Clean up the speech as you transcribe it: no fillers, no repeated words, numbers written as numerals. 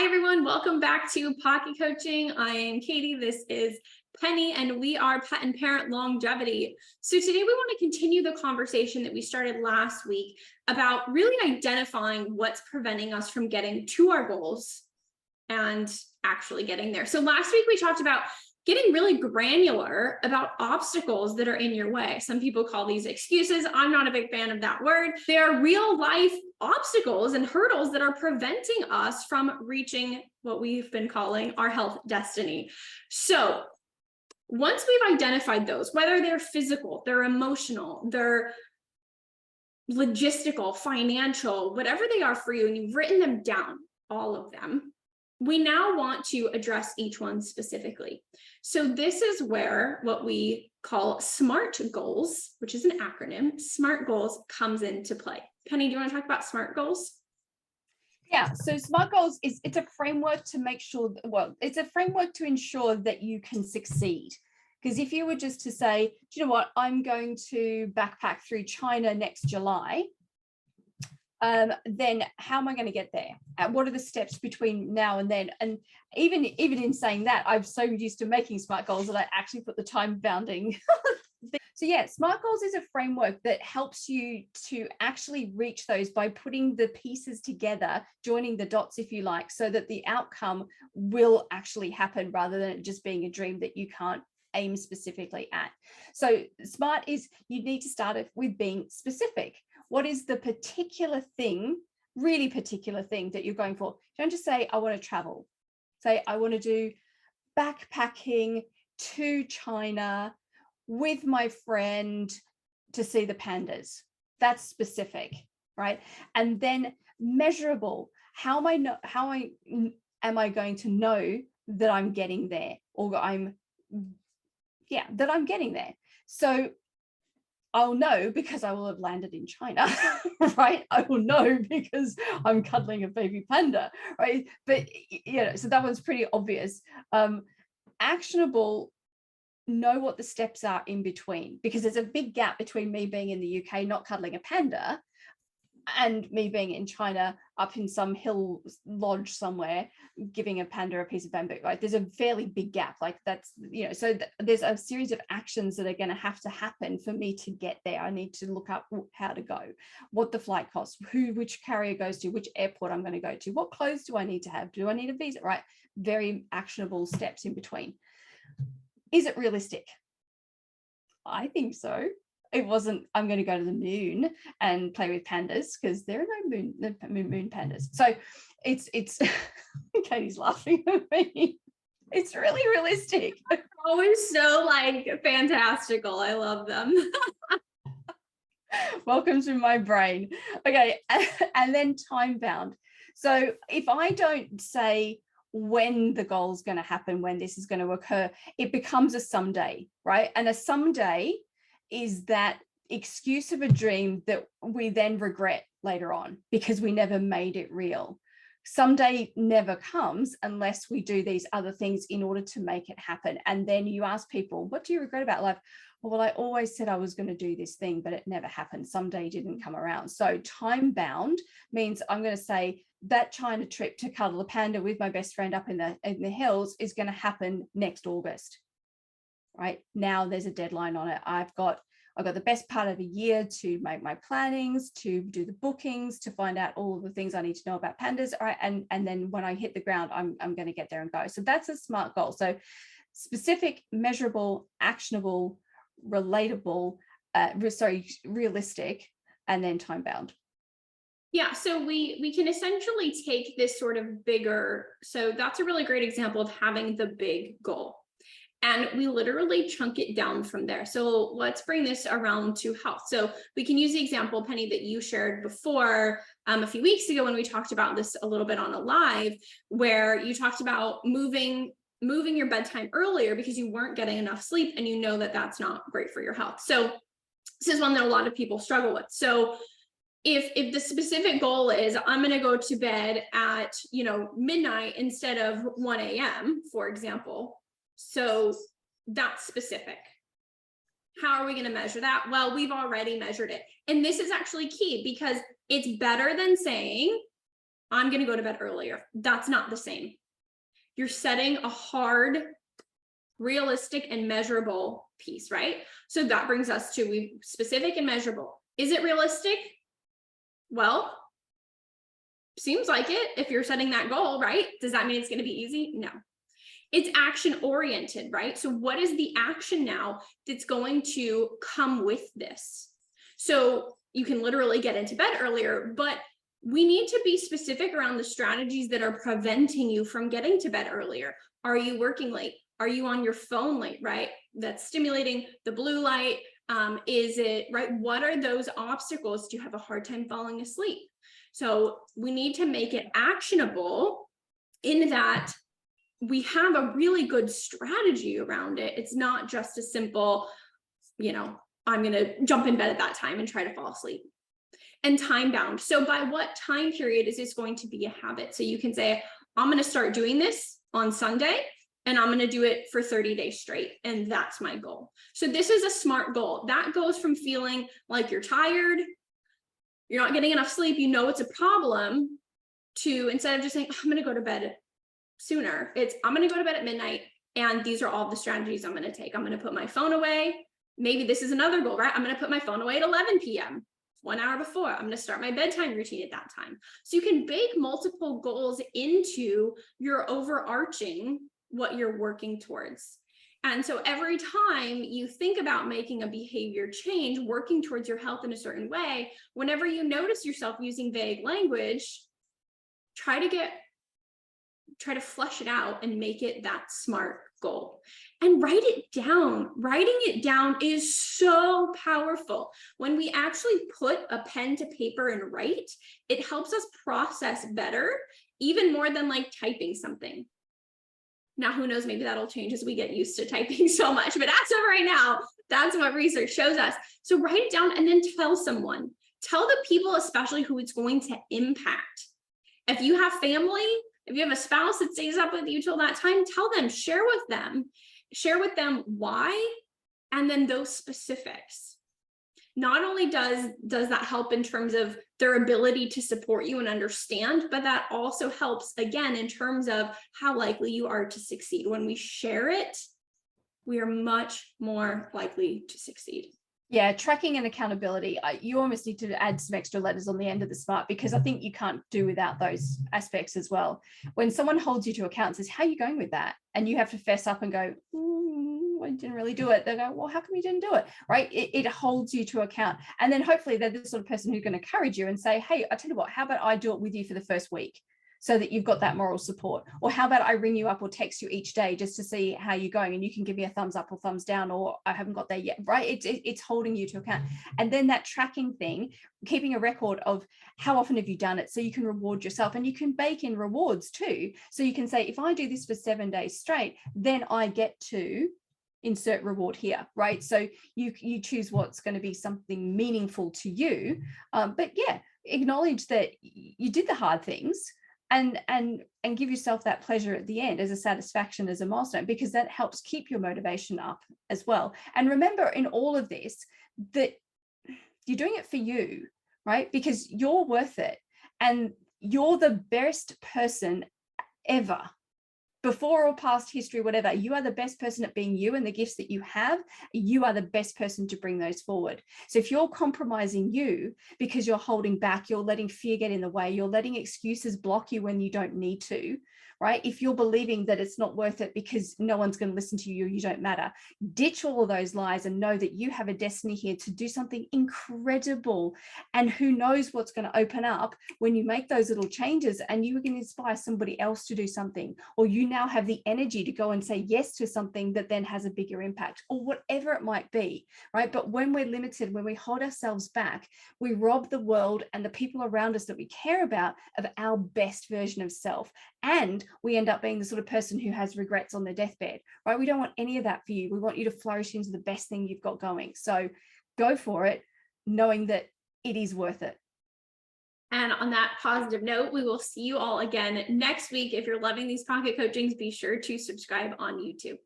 Hi, everyone. Welcome back to Pocket Coaching. I am Katie. This is Penny, and we are Pet and Parent Longevity. So today we want to continue the conversation that we started last week about really identifying what's preventing us from getting to our goals and actually getting there. So last week we talked about getting really granular about obstacles that are in your way. Some people call these excuses. I'm not a big fan of that word. They are real life obstacles and hurdles that are preventing us from reaching what we've been calling our health destiny. So once we've identified those, whether they're physical, they're emotional, they're logistical, financial, whatever they are for you, and you've written them down, all of them, we now want to address each one specifically. So this is where what we call SMART goals, which is an acronym, SMART goals comes into play. Penny, do you want to talk about SMART goals? Yeah, so SMART goals it's a framework to make sure, it's a framework to ensure that you can succeed. Because if you were just to say, do you know what, I'm going to backpack through China next July, then how am I going to get there? What are the steps between now and then? And even in saying that, I'm so used to making SMART goals that I actually put the time bounding. So yeah, SMART goals is a framework that helps you to actually reach those by putting the pieces together, joining the dots, if you like, so that the outcome will actually happen rather than it just being a dream that you can't aim specifically at. So SMART is, you need to start it with being specific. What is the particular thing, really particular thing that you're going for? Don't just say, I want to travel. Say, I want to do backpacking to China with my friend to see the pandas. That's specific, right? And then measurable. How am I going to know that I'm getting there, or that I'm getting there? So I'll know because I will have landed in China, right? I will know because I'm cuddling a baby panda, right? But so that one's pretty obvious. Actionable, know what the steps are in between, because there's a big gap between me being in the UK not cuddling a panda and me being in China up in some hill lodge somewhere giving a panda a piece of bamboo, right? There's a fairly big gap. Like that's, so there's a series of actions that are going to have to happen for me to get there. I need to look up how to go, what the flight costs, which carrier goes to, which airport I'm going to go to, what clothes do I need to have, do I need a visa, right? Very actionable steps in between. Is it realistic? I think so. It wasn't, I'm going to go to the moon and play with pandas, because there are no moon pandas. So it's Katie's laughing at me. It's really realistic. Always so fantastical. I love them. Welcome to my brain. Okay. And then time bound. So if I don't say when the goal is going to happen, when this is going to occur, it becomes a someday, right? And a someday is that excuse of a dream that we then regret later on because we never made it real. Someday never comes unless we do these other things in order to make it happen. And then you ask people, what do you regret about life? Well, I always said I was going to do this thing, but it never happened. Someday didn't come around. So time bound means I'm going to say that China trip to cuddle a panda with my best friend up in the hills is going to happen next August. Right now, there's a deadline on it. I've got the best part of a year to make my plannings, to do the bookings, to find out all of the things I need to know about pandas. All right, and then when I hit the ground, I'm going to get there and go. So that's a SMART goal. So specific, measurable, actionable, relatable, realistic, and then time bound. Yeah, so we can essentially take this sort of bigger, so that's a really great example of having the big goal. And we literally chunk it down from there. So let's bring this around to health. So we can use the example, Penny, that you shared before a few weeks ago when we talked about this a little bit on a live, where you talked about moving your bedtime earlier because you weren't getting enough sleep, and you know that that's not great for your health. So this is one that a lot of people struggle with. So if the specific goal is I'm going to go to bed at midnight instead of 1 a.m., for example, so that's specific. How are we going to measure that? Well, we've already measured it. And this is actually key, because it's better than saying I'm going to go to bed earlier. That's not the same. You're setting a hard, realistic, and measurable piece, right? So that brings us to specific and measurable. Is it realistic? Well, seems like it if you're setting that goal, right? Does that mean it's going to be easy? No. It's action oriented, right? So what is the action now that's going to come with this? So you can literally get into bed earlier, but we need to be specific around the strategies that are preventing you from getting to bed earlier. Are you working late? Are you on your phone late, right? That's stimulating the blue light. Is it, right? What are those obstacles? Do you have a hard time falling asleep? So we need to make it actionable in that we have a really good strategy around it. It's not just a simple, I'm going to jump in bed at that time and try to fall asleep. And time bound. So by what time period is this going to be a habit? So you can say, I'm going to start doing this on Sunday and I'm going to do it for 30 days straight. And that's my goal. So this is a SMART goal. That goes from feeling like you're tired, you're not getting enough sleep, it's a problem, to instead of just saying, I'm going to go to bed sooner, it's I'm going to go to bed at midnight. And these are all the strategies I'm going to take. I'm going to put my phone away. Maybe this is another goal, right? I'm going to put my phone away at 11 p.m. 1 hour before. I'm going to start my bedtime routine at that time. So you can bake multiple goals into your overarching what you're working towards. And so every time you think about making a behavior change, working towards your health in a certain way, whenever you notice yourself using vague language, try to flesh it out and make it that SMART goal and write it down. Writing it down is so powerful. When we actually put a pen to paper and write, it helps us process better, even more than like typing something. Now, who knows, maybe that'll change as we get used to typing so much, but as of right now, that's what research shows us. So write it down and then tell someone. Tell the people, especially who it's going to impact. If you have family, if you have a spouse that stays up with you till that time, tell them, share with them why, and then those specifics. Not only does that help in terms of their ability to support you and understand, but that also helps, again, in terms of how likely you are to succeed. When we share it, we are much more likely to succeed. Yeah, tracking and accountability. You almost need to add some extra letters on the end of the SMART, because I think you can't do without those aspects as well. When someone holds you to account and says, how are you going with that? And you have to fess up and go, I didn't really do it. They go, well, how come you didn't do it? Right? It holds you to account. And then hopefully they're the sort of person who's going to encourage you and say, hey, I tell you what, how about I do it with you for the first week, so that you've got that moral support? Or how about I ring you up or text you each day just to see how you're going, and you can give me a thumbs up or thumbs down, or I haven't got there yet, right? It's holding you to account. And then that tracking thing, keeping a record of how often have you done it, so you can reward yourself, and you can bake in rewards too. So you can say, if I do this for 7 days straight, then I get to insert reward here, right? So you choose what's going to be something meaningful to you. But yeah, acknowledge that you did the hard things, and give yourself that pleasure at the end as a satisfaction, as a milestone, because that helps keep your motivation up as well. And remember, in all of this, that you're doing it for you, right? Because you're worth it, and you're the best person ever. Before or past history, whatever, you are the best person at being you, and the gifts that you have, you are the best person to bring those forward. So if you're compromising you because you're holding back, you're letting fear get in the way, you're letting excuses block you when you don't need to, right? If you're believing that it's not worth it because no one's going to listen to you, you don't matter, ditch all of those lies and know that you have a destiny here to do something incredible. And who knows what's going to open up when you make those little changes, and you can inspire somebody else to do something, or you now have the energy to go and say yes to something that then has a bigger impact, or whatever it might be, right? But when we're limited, when we hold ourselves back, we rob the world and the people around us that we care about of our best version of self. And we end up being the sort of person who has regrets on their deathbed, right? We don't want any of that for you. We want you to flourish into the best thing you've got going. So go for it, knowing that it is worth it. And on that positive note, we will see you all again next week. If you're loving these pocket coachings, be sure to subscribe on YouTube.